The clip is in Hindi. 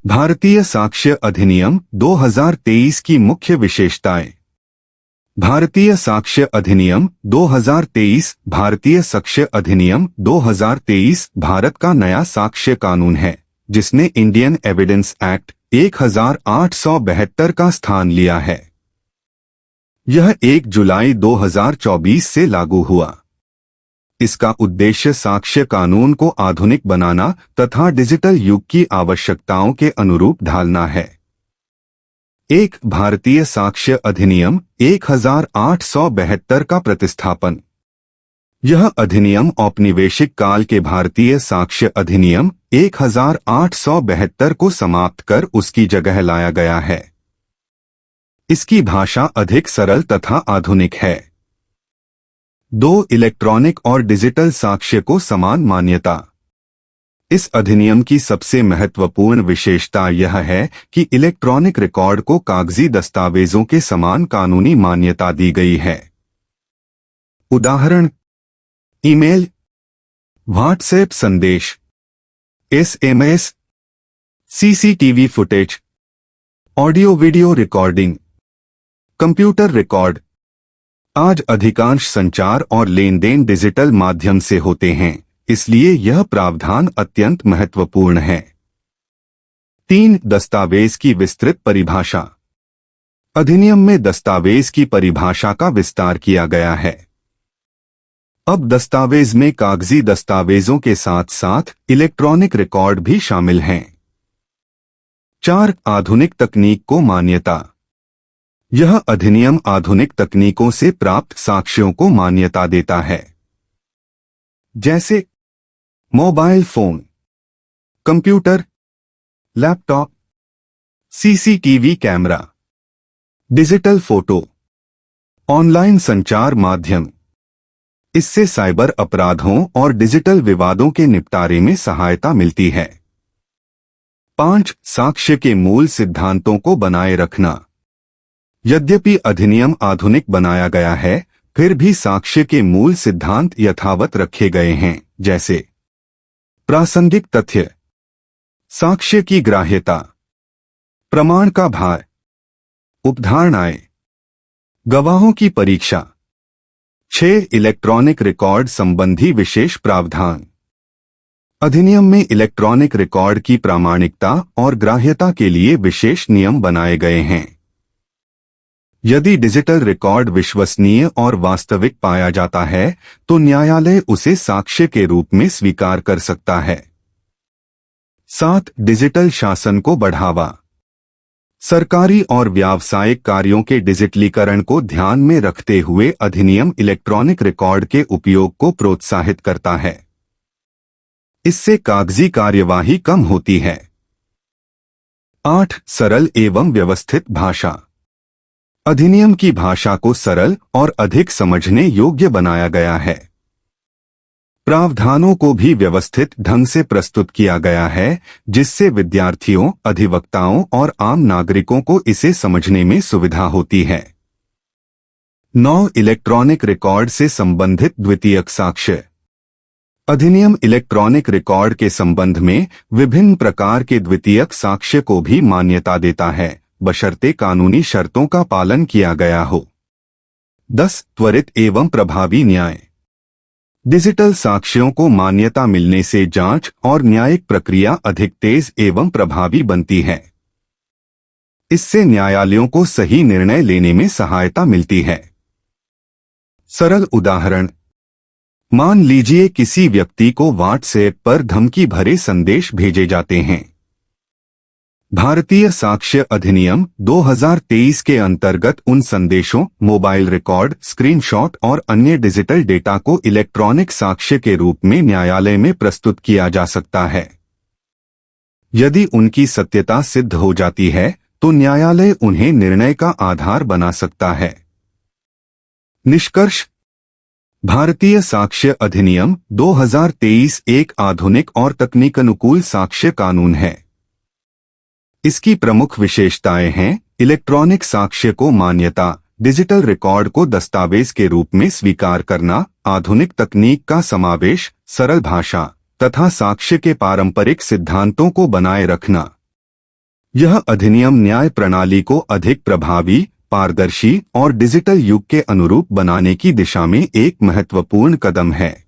भारतीय साक्ष्य अधिनियम 2023 की मुख्य विशेषताएं। भारतीय साक्ष्य अधिनियम 2023 भारतीय साक्ष्य अधिनियम 2023 भारत का नया साक्ष्य कानून है, जिसने इंडियन एविडेंस एक्ट 1872 का स्थान लिया है। यह 1 जुलाई 2024 से लागू हुआ। इसका उद्देश्य साक्ष्य कानून को आधुनिक बनाना तथा डिजिटल युग की आवश्यकताओं के अनुरूप ढालना है। एक भारतीय साक्ष्य अधिनियम 1872 का प्रतिस्थापन। यह अधिनियम औपनिवेशिक काल के भारतीय साक्ष्य अधिनियम 1872 को समाप्त कर उसकी जगह लाया गया है। इसकी भाषा अधिक सरल तथा आधुनिक है। 2 इलेक्ट्रॉनिक और डिजिटल साक्ष्य को समान मान्यता। इस अधिनियम की सबसे महत्वपूर्ण विशेषता यह है कि इलेक्ट्रॉनिक रिकॉर्ड को कागजी दस्तावेजों के समान कानूनी मान्यता दी गई है। उदाहरण: ईमेल, व्हाट्सएप संदेश, SMS, CCTV footage, audio video recording, computer record. आज अधिकांश संचार और लेन देन डिजिटल माध्यम से होते हैं, इसलिए यह प्रावधान अत्यंत महत्वपूर्ण है। 3 दस्तावेज की विस्तृत परिभाषा। अधिनियम में दस्तावेज की परिभाषा का विस्तार किया गया है। अब दस्तावेज में कागजी दस्तावेजों के साथ साथ इलेक्ट्रॉनिक रिकॉर्ड भी शामिल हैं। 4 आधुनिक तकनीक को मान्यता। यह अधिनियम आधुनिक तकनीकों से प्राप्त साक्ष्यों को मान्यता देता है, जैसे mobile phone, computer, laptop, CCTV camera, digital photo, online संचार माध्यम। इससे साइबर अपराधों और डिजिटल विवादों के निपटारे में सहायता मिलती है। 5 साक्ष्य के मूल सिद्धांतों को बनाए रखना। यद्यपि अधिनियम आधुनिक बनाया गया है, फिर भी साक्ष्य के मूल सिद्धांत यथावत रखे गए हैं, जैसे प्रासंगिक तथ्य, साक्ष्य की ग्राह्यता, प्रमाण का भार, उपधारणाएं, गवाहों की परीक्षा। 6 इलेक्ट्रॉनिक रिकॉर्ड संबंधी विशेष प्रावधान। अधिनियम में इलेक्ट्रॉनिक रिकॉर्ड की प्रामाणिकता और ग्राह्यता के लिए विशेष नियम बनाए गए हैं। यदि डिजिटल रिकॉर्ड विश्वसनीय और वास्तविक पाया जाता है, तो न्यायालय उसे साक्ष्य के रूप में स्वीकार कर सकता है। 7 डिजिटल शासन को बढ़ावा। सरकारी और व्यावसायिक कार्यों के डिजिटलीकरण को ध्यान में रखते हुए अधिनियम इलेक्ट्रॉनिक रिकॉर्ड के उपयोग को प्रोत्साहित करता है। इससे कागजी कार्यवाही कम होती है। 8 सरल एवं व्यवस्थित भाषा। अधिनियम की भाषा को सरल और अधिक समझने योग्य बनाया गया है। प्रावधानों को भी व्यवस्थित ढंग से प्रस्तुत किया गया है, जिससे विद्यार्थियों, अधिवक्ताओं और आम नागरिकों को इसे समझने में सुविधा होती है। 9 इलेक्ट्रॉनिक रिकॉर्ड से संबंधित द्वितीयक साक्ष्य। अधिनियम इलेक्ट्रॉनिक रिकॉर्ड के संबंध में विभिन्न प्रकार के द्वितीयक साक्ष्य को भी मान्यता देता है, बशर्ते कानूनी शर्तों का पालन किया गया हो। 10 त्वरित एवं प्रभावी न्याय। डिजिटल साक्ष्यों को मान्यता मिलने से जांच और न्यायिक प्रक्रिया अधिक तेज एवं प्रभावी बनती है। इससे न्यायालयों को सही निर्णय लेने में सहायता मिलती है। सरल उदाहरण: मान लीजिए किसी व्यक्ति को व्हाट्सएप पर धमकी भरे संदेश भेजे जाते हैं। भारतीय साक्ष्य अधिनियम 2023 के अंतर्गत उन संदेशों, मोबाइल रिकॉर्ड, स्क्रीनशॉट और अन्य डिजिटल डेटा को इलेक्ट्रॉनिक साक्ष्य के रूप में न्यायालय में प्रस्तुत किया जा सकता है। यदि उनकी सत्यता सिद्ध हो जाती है, तो न्यायालय उन्हें निर्णय का आधार बना सकता है। निष्कर्ष: भारतीय साक्ष्य अधिनियम 2023 एक आधुनिक और तकनीक-अनुकूल साक्ष्य कानून है। इसकी प्रमुख विशेषताएं हैं: इलेक्ट्रॉनिक साक्ष्य को मान्यता, डिजिटल रिकॉर्ड को दस्तावेज के रूप में स्वीकार करना, आधुनिक तकनीक का समावेश, सरल भाषा तथा साक्ष्य के पारंपरिक सिद्धांतों को बनाए रखना। यह अधिनियम न्याय प्रणाली को अधिक प्रभावी, पारदर्शी और डिजिटल युग के अनुरूप बनाने की दिशा में एक महत्वपूर्ण कदम है।